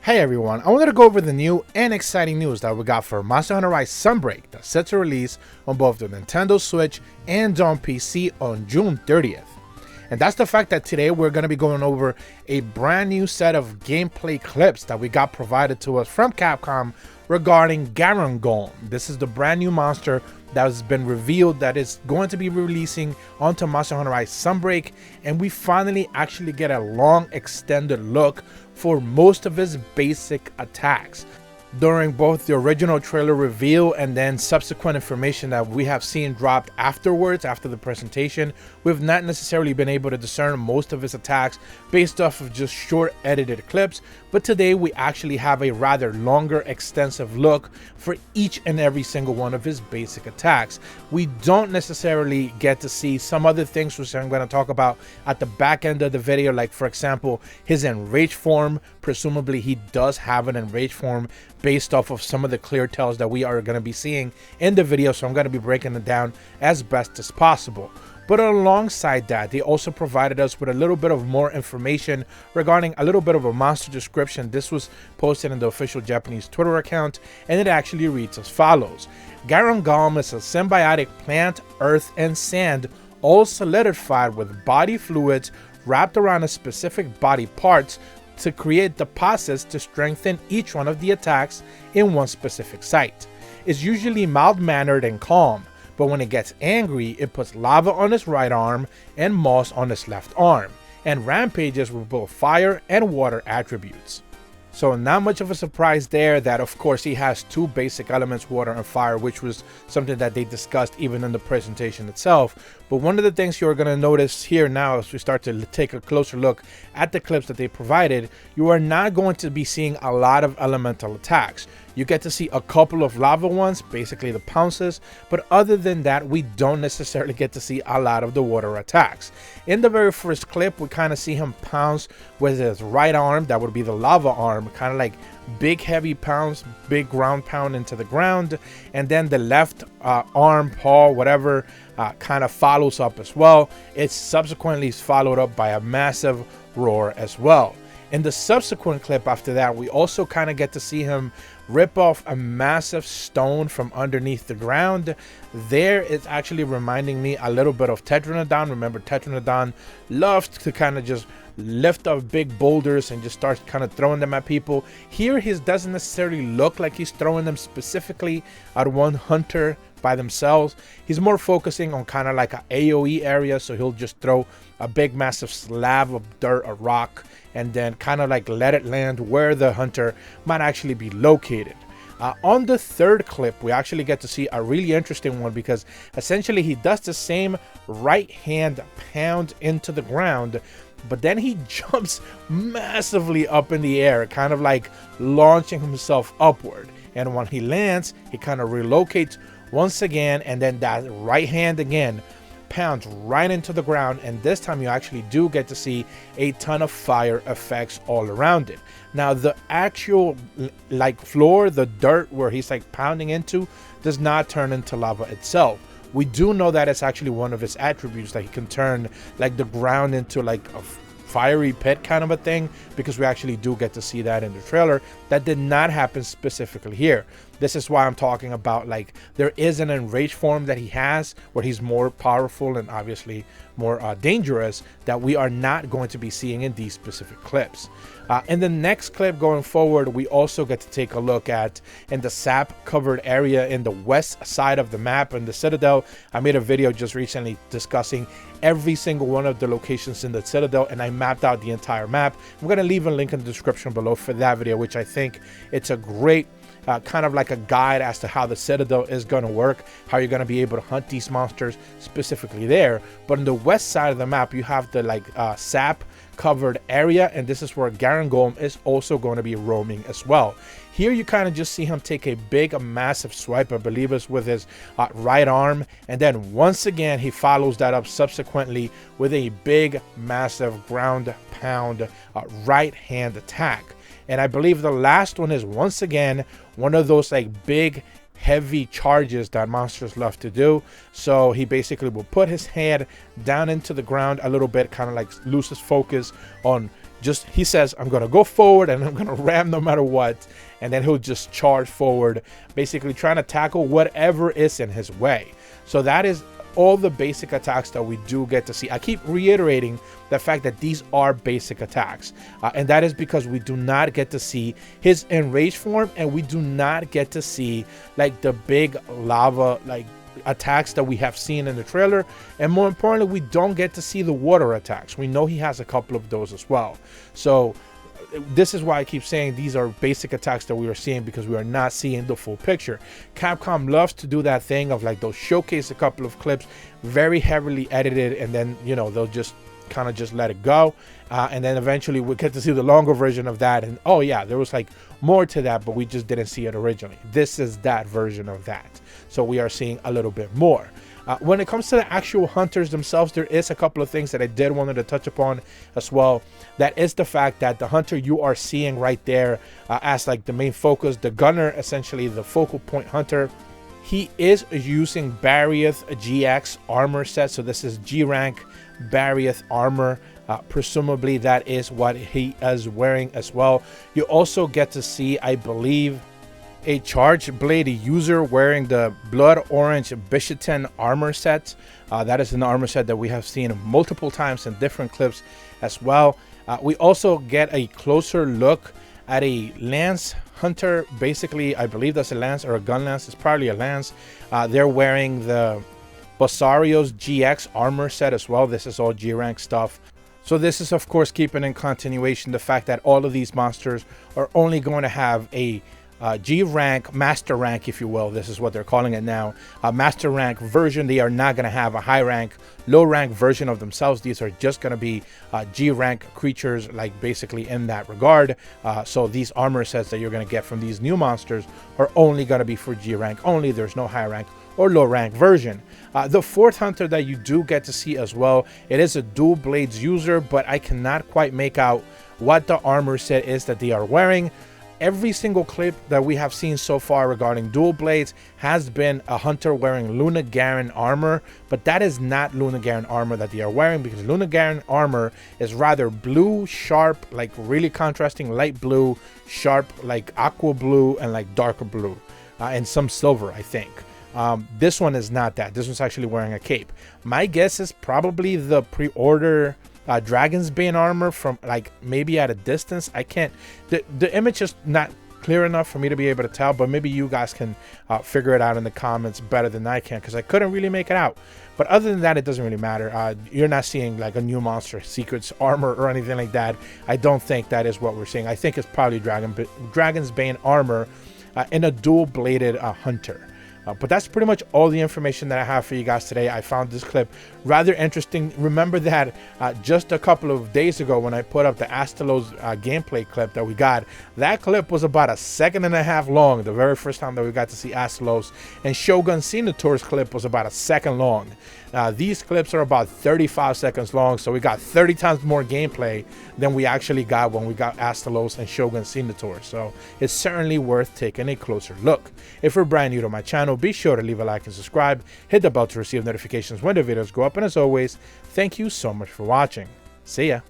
Hey everyone, I wanted to go over the new and exciting news that we got for Monster Hunter Rise Sunbreak that's set to release on both the Nintendo Switch and on PC on June 30th. And that's the fact that today we're going to be going over a brand new set of gameplay clips that we got provided to us from Capcom regarding Garangolm. This is the brand new monster that has been revealed that is going to be releasing onto Monster Hunter Rise Sunbreak, and we finally actually get a long extended look for most of his basic attacks. During both the original trailer reveal and then subsequent information that we have seen dropped afterwards, after the presentation, we've not necessarily been able to discern most of his attacks based off of just short edited clips, but today we actually have a rather longer extensive look for each and every single one of his basic attacks. We don't necessarily get to see some other things which I'm going to talk about at the back end of the video, like for example his enraged form. Presumably he does have an enraged form based off of some of the clear tells that we are going to be seeing in the video, so I'm going to be breaking it down as best as possible. But alongside that, they also provided us with a little bit of more information regarding a little bit of a monster description. This was posted in the official Japanese Twitter account, and it actually reads as follows. Garangolm is a symbiotic plant, earth, and sand, all solidified with body fluids wrapped around a specific body parts to create deposits to strengthen each one of the attacks in one specific site. It's usually mild-mannered and calm, but when it gets angry, it puts lava on its right arm and moss on its left arm, and rampages with both fire and water attributes. So not much of a surprise there that of course he has two basic elements, water and fire, which was something that they discussed even in the presentation itself. But one of the things you're going to notice here now as we start to take a closer look at the clips that they provided, you are not going to be seeing a lot of elemental attacks. You get to see a couple of lava ones, basically the pounces, but other than that, we don't necessarily get to see a lot of the water attacks. In the very first clip, we kind of see him pounce with his right arm, that would be the lava arm, kind of like big heavy pounds, big ground pound into the ground, and then the left arm, paw, whatever, kind of follows up as well. It's subsequently followed up by a massive roar as well. In the subsequent clip after that, we also kind of get to see him rip off a massive stone from underneath the ground. There it's actually reminding me a little bit of Tetranodon. Remember, Tetranodon loved to kind of just lift up big boulders and just start kind of throwing them at people. Here he doesn't necessarily look like he's throwing them specifically at one hunter by themselves. He's more focusing on kind of like an AoE area, so he'll just throw a big massive slab of dirt or rock and then kind of like let it land where the hunter might actually be located. On the third clip, we actually get to see a really interesting one because essentially he does the same right hand pound into the ground, but then he jumps massively up in the air, kind of like launching himself upward. And when he lands, he kind of relocates once again, and then that right hand again pounds right into the ground, and this time you actually do get to see a ton of fire effects all around it. Now the actual like floor, the dirt where he's like pounding into, does not turn into lava itself. We do know that it's actually one of his attributes, that he can turn like the ground into like a fiery pit kind of a thing, because we actually do get to see that in the trailer. That did not happen specifically here. This is why I'm talking about, like, there is an enraged form that he has where he's more powerful and obviously more dangerous, that we are not going to be seeing in these specific clips. In the next clip going forward, we also get to take a look at in the sap covered area in the west side of the map in the Citadel. I made a video just recently discussing every single one of the locations in the Citadel, and I mapped out the entire map. I'm going to leave a link in the description below for that video, which I think it's a great kind of like a guide as to how the Citadel is going to work, how you're going to be able to hunt these monsters specifically there. But on the west side of the map, you have the like sap covered area, and this is where Garangolm is also going to be roaming as well. Here you kind of just see him take a big, massive swipe, I believe it's with his right arm, and then once again he follows that up subsequently with a big, massive ground pound right hand attack. And I believe the last one is once again one of those like big heavy charges that monsters love to do. So he basically will put his head down into the ground a little bit, kind of like loses focus on just, he says, I'm going to go forward and I'm going to ram no matter what. And then he'll just charge forward, basically trying to tackle whatever is in his way. So that is all the basic attacks that we do get to see. I keep reiterating the fact that these are basic attacks, and that is because we do not get to see his enraged form, and we do not get to see like the big lava like attacks that we have seen in the trailer, and more importantly, we don't get to see the water attacks. We know he has a couple of those as well. So this is why I keep saying these are basic attacks that we are seeing, because we are not seeing the full picture. Capcom loves to do that thing of like they'll showcase a couple of clips, very heavily edited, and then, you know, they'll just kind of just let it go, and then eventually we get to see the longer version of that, and oh yeah, there was like more to that, but we just didn't see it originally. This is that version of that, so we are seeing a little bit more. When it comes to the actual hunters themselves, there is a couple of things that I did wanted to touch upon as well. That is the fact that the hunter you are seeing right there as like the main focus, the gunner, essentially the focal point hunter, he is using Barriath GX armor set. So this is G rank Barriath armor. Presumably that is what he is wearing as well. You also get to see, I believe, a charge blade user wearing the blood orange Bishaten armor set. That is an armor set that we have seen multiple times in different clips as well. We also get a closer look at a lance hunter. Basically, I believe that's a lance or a gun lance. It's probably a lance. They're wearing the Bosario's GX armor set as well. This is all G rank stuff. So this is of course keeping in continuation the fact that all of these monsters are only going to have a G rank, master rank, if you will. This is what they're calling it now, a master rank version. They are not going to have a high rank, low rank version of themselves. These are just going to be G rank creatures, like basically in that regard. So these armor sets that you're going to get from these new monsters are only going to be for G rank only. There's no high rank or low rank version. The fourth hunter that you do get to see as well, it is a dual blades user, but I cannot quite make out what the armor set is that they are wearing. Every single clip that we have seen so far regarding dual blades has been a hunter wearing Luna Garen armor, but that is not Luna Garen armor that they are wearing, because Luna Garen armor is rather blue, sharp, like really contrasting light blue, sharp, like aqua blue, and like darker blue, and some silver, I think. This one is not that. This one's actually wearing a cape. My guess is probably the pre-order Dragon's Bane armor from like maybe at a distance. I can't, the image is not clear enough for me to be able to tell, but maybe you guys can figure it out in the comments better than I can, because I couldn't really make it out. But other than that, it doesn't really matter. You're not seeing like a new monster secrets armor or anything like that. I don't think that is what we're seeing. I think it's probably Dragon's Bane armor in a dual bladed hunter. But that's pretty much all the information that I have for you guys today. I found this clip rather interesting. Remember that just a couple of days ago when I put up the Astalos gameplay clip that we got, that clip was about 1.5 seconds long, the very first time that we got to see Astalos, and Shogun Senator's clip was about 1 second long. These clips are about 35 seconds long, so we got 30 times more gameplay than we actually got when we got Astalos and Shogun Senator. So it's certainly worth taking a closer look. If you're brand new to my channel, be sure to leave a like and subscribe. Hit the bell to receive notifications when the videos go up. And as always, thank you so much for watching. See ya.